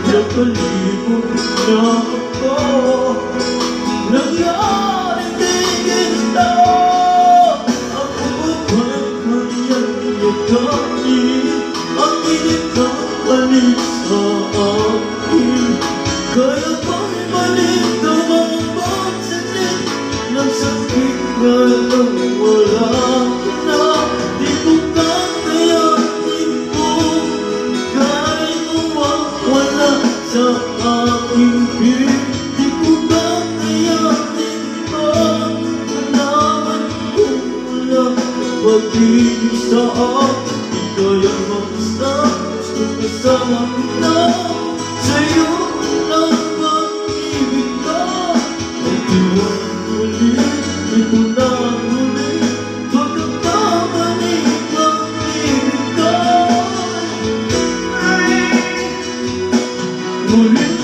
Nakalibot na ako, nangyaring di ginto. Ako ba'y kanyang iyagain, ang inikakalit sa akin. Kaya ba'y balik na mga pagsalit ng sakit na lang wala na. Di ko kakayanin ko, kahit mawawala sa aking piling. Di ko kakayanin pa, malaman kung wala pag-ibig sa akin. Di kaya mag-isa, gusto kasama kita. Sa'yo lang pag-ibig ka, magdiwang ulit, ito na ulit. Pagkakamali pag-ibig ka, muli